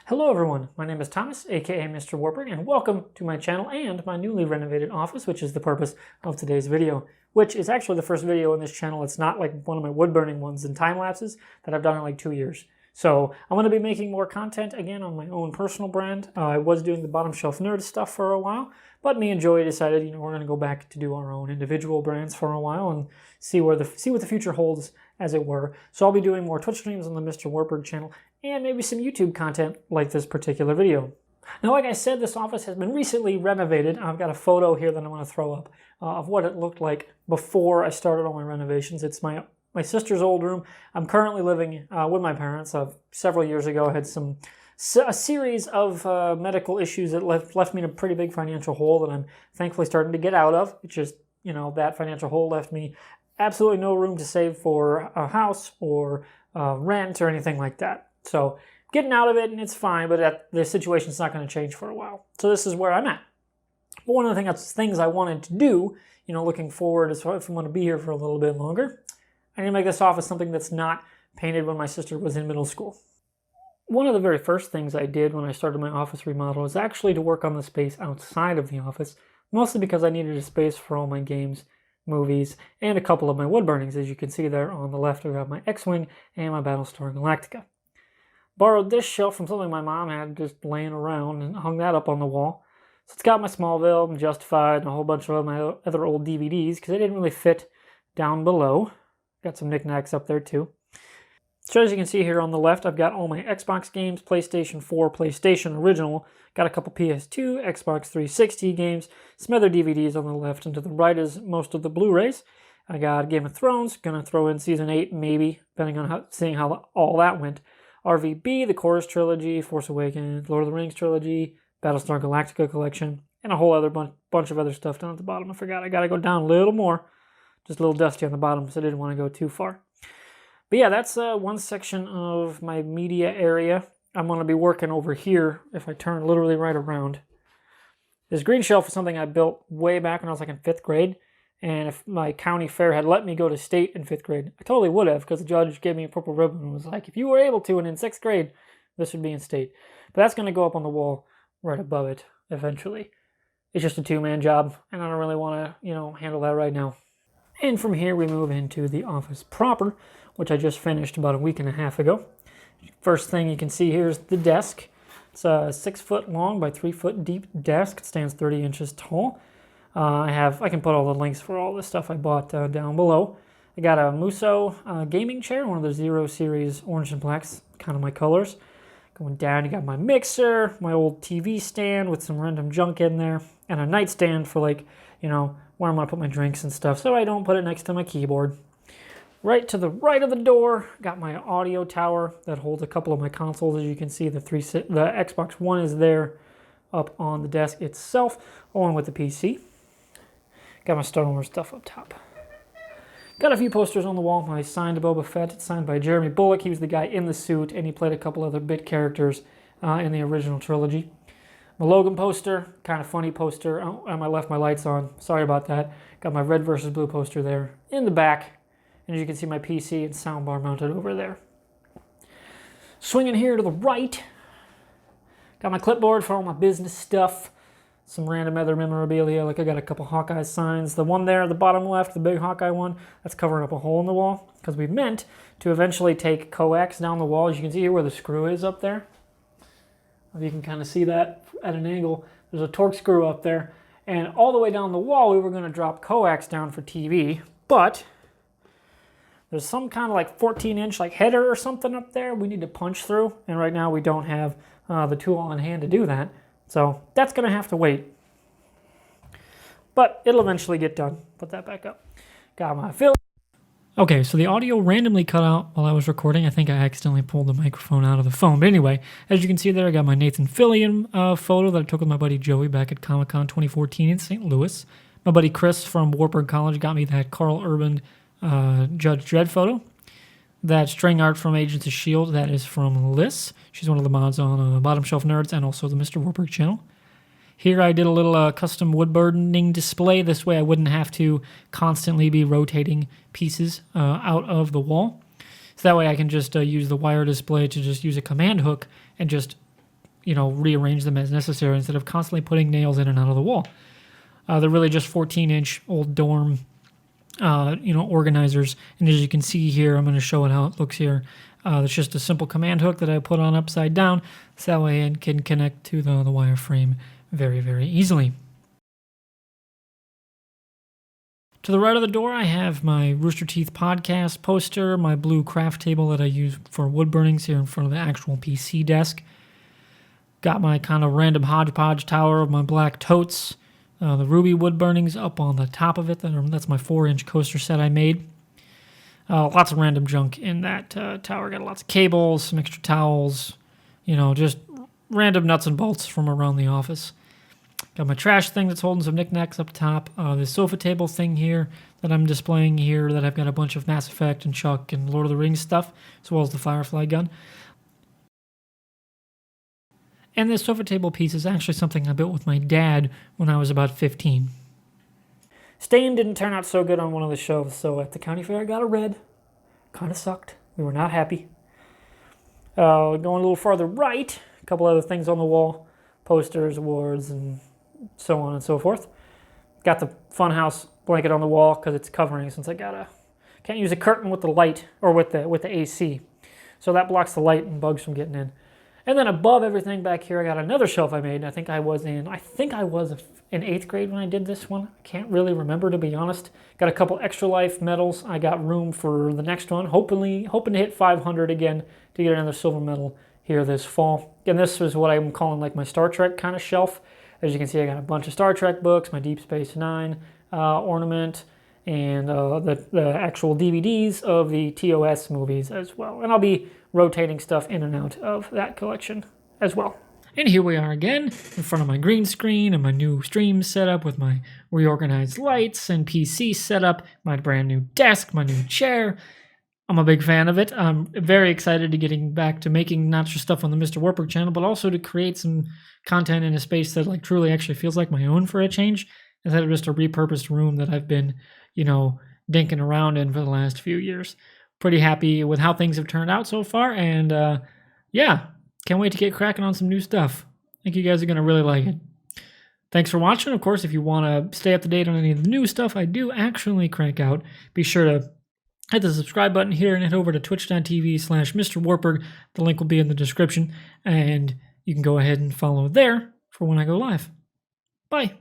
Hello everyone, my name is Thomas, aka MrWartburg, and welcome to my channel and my newly renovated office, which is the purpose of today's video, which is actually the first video on this channel. It's not like one of my wood burning ones in time lapses that I've done in like 2 years. So I'm going to be making more content again on my own personal brand. I was doing the bottom shelf nerd stuff for a while, but me and Joey decided, we're going to go back to do our own individual brands for a while and see what the future holds, as it were. So I'll be doing more Twitch streams on the MrWartburg channel and maybe some YouTube content like this particular video. Now, like I said, this office has been recently renovated. I've got a photo here that I'm going to throw up of what it looked like before I started all my renovations. It's my sister's old room. I'm currently living with my parents. Several years ago, I had a series of medical issues that left me in a pretty big financial hole that I'm thankfully starting to get out of. It's just, that financial hole left me absolutely no room to save for a house or rent or anything like that. So getting out of it, and it's fine, but the situation's not going to change for a while. So this is where I'm at. But one of the things I wanted to do, looking forward, is if I want to be here for a little bit longer, I need to make this office something that's not painted when my sister was in middle school. One of the very first things I did when I started my office remodel was actually to work on the space outside of the office, mostly because I needed a space for all my games, movies, and a couple of my wood burnings. As you can see there on the left, I got my X-Wing and my Battlestar Galactica. Borrowed this shelf from something my mom had just laying around and hung that up on the wall. So it's got my Smallville and Justified and a whole bunch of my other old DVDs because they didn't really fit down below. Got some knickknacks up there too. So as you can see here on the left, I've got all my Xbox games, PlayStation 4, PlayStation Original. Got a couple PS2, Xbox 360 games, some other DVDs on the left, and to the right is most of the Blu-rays. I got Game of Thrones, gonna throw in Season 8 maybe, depending on seeing how all that went. RVB, the Chorus Trilogy, Force Awakens, Lord of the Rings Trilogy, Battlestar Galactica Collection, and a whole other bunch of other stuff down at the bottom. I forgot I gotta go down a little more. Just a little dusty on the bottom, so I didn't want to go too far. But yeah, that's one section of my media area. I'm going to be working over here if I turn literally right around. This green shelf is something I built way back when I was like in 5th grade. And if my county fair had let me go to state in 5th grade, I totally would have, because the judge gave me a purple ribbon and was like, if you were able to, and in 6th grade, this would be in state. But that's going to go up on the wall right above it eventually. It's just a 2-man job, and I don't really want to, handle that right now. And from here we move into the office proper, which I just finished about a week and a half ago. First thing you can see here is the desk. It's a 6 foot long by 3 foot deep desk. It stands 30 inches tall. I can put all the links for all the stuff I bought down below. I got a Musso gaming chair, one of the 0 series orange and blacks, kind of my colors. Going down, you got my mixer, my old TV stand with some random junk in there, and a nightstand for where I'm going to put my drinks and stuff so I don't put it next to my keyboard. Right to the right of the door, got my audio tower that holds a couple of my consoles. As you can see, the Xbox One is there up on the desk itself, along with the PC. Got my Star Wars stuff up top. Got a few posters on the wall. My signed Boba Fett, it's signed by Jeremy Bullock. He was the guy in the suit, and he played a couple other bit characters in the original trilogy. My Logan poster, kind of funny poster. Oh, I left my lights on. Sorry about that. Got my red versus blue poster there in the back. And as you can see, my PC and soundbar mounted over there. Swinging here to the right. Got my clipboard for all my business stuff. Some random other memorabilia. Like I got a couple Hawkeye signs. The one there at the bottom left, the big Hawkeye one, that's covering up a hole in the wall. Because we meant to eventually take coax down the wall. As you can see here where the screw is up there. If you can kind of see that at an angle, there's a torque screw up there. And all the way down the wall, we were going to drop coax down for TV. But there's some kind of 14-inch header or something up there we need to punch through. And right now we don't have the tool on hand to do that. So that's going to have to wait. But it'll eventually get done. Put that back up. Got my fill. Okay, so the audio randomly cut out while I was recording. I think I accidentally pulled the microphone out of the phone. But anyway, as you can see there, I got my Nathan Fillion photo that I took with my buddy Joey back at Comic-Con 2014 in St. Louis. My buddy Chris from Wartburg College got me that Carl Urban Judge Dredd photo. That string art from Agents of S.H.I.E.L.D., that is from Liz. She's one of the mods on Bottom Shelf Nerds and also the MrWartburg channel. Here I did a little custom wood burning display. This way I wouldn't have to constantly be rotating pieces out of the wall. So that way I can just use the wire display to just use a command hook and just rearrange them as necessary instead of constantly putting nails in and out of the wall. They're really just 14-inch old dorm, organizers. And as you can see here, I'm going to show it how it looks here. It's just a simple command hook that I put on upside down, so that way it can connect to the wireframe very, very easily. To the right of the door, I have my Rooster Teeth podcast poster, my blue craft table that I use for wood burnings here in front of the actual PC desk. Got my kind of random hodgepodge tower of my black totes, the ruby wood burnings up on the top of it. That's my 4-inch coaster set I made. Lots of random junk in that tower. Got lots of cables, some extra towels, just random nuts and bolts from around the office. Got my trash thing that's holding some knickknacks up top. This sofa table thing here that I'm displaying here that I've got a bunch of Mass Effect and Chuck and Lord of the Rings stuff, as well as the Firefly gun. And this sofa table piece is actually something I built with my dad when I was about 15. Stain didn't turn out so good on one of the shelves, so at the county fair I got a red. Kind of sucked. We were not happy. Going a little farther right, a couple other things on the wall. Posters, awards, and so on and so forth. Got the Funhouse blanket on the wall because it's covering, since I can't use a curtain with the light or with the AC. So that blocks the light and bugs from getting in. And then above everything back here, I got another shelf I made. I think I was in 8th grade when I did this one. I can't really remember, to be honest. Got a couple Extra Life medals. I got room for the next one. Hoping to hit 500 again to get another silver medal here this fall. And this is what I'm calling like my Star Trek kind of shelf. As you can see, I got a bunch of Star Trek books, my Deep Space Nine ornament, and the actual DVDs of the TOS movies as well. And I'll be rotating stuff in and out of that collection as well. And here we are again in front of my green screen and my new stream setup with my reorganized lights and PC setup, my brand new desk, my new chair. I'm a big fan of it. I'm very excited to getting back to making not just stuff on the MrWartburg channel, but also to create some content in a space that truly actually feels like my own for a change, instead of just a repurposed room that I've been, dinking around in for the last few years. Pretty happy with how things have turned out so far, and can't wait to get cracking on some new stuff. I think you guys are going to really like it. Thanks for watching. Of course, if you want to stay up to date on any of the new stuff I do actually crank out, be sure to hit the subscribe button here and head over to twitch.tv/MrWartburg. The link will be in the description, and you can go ahead and follow there for when I go live. Bye.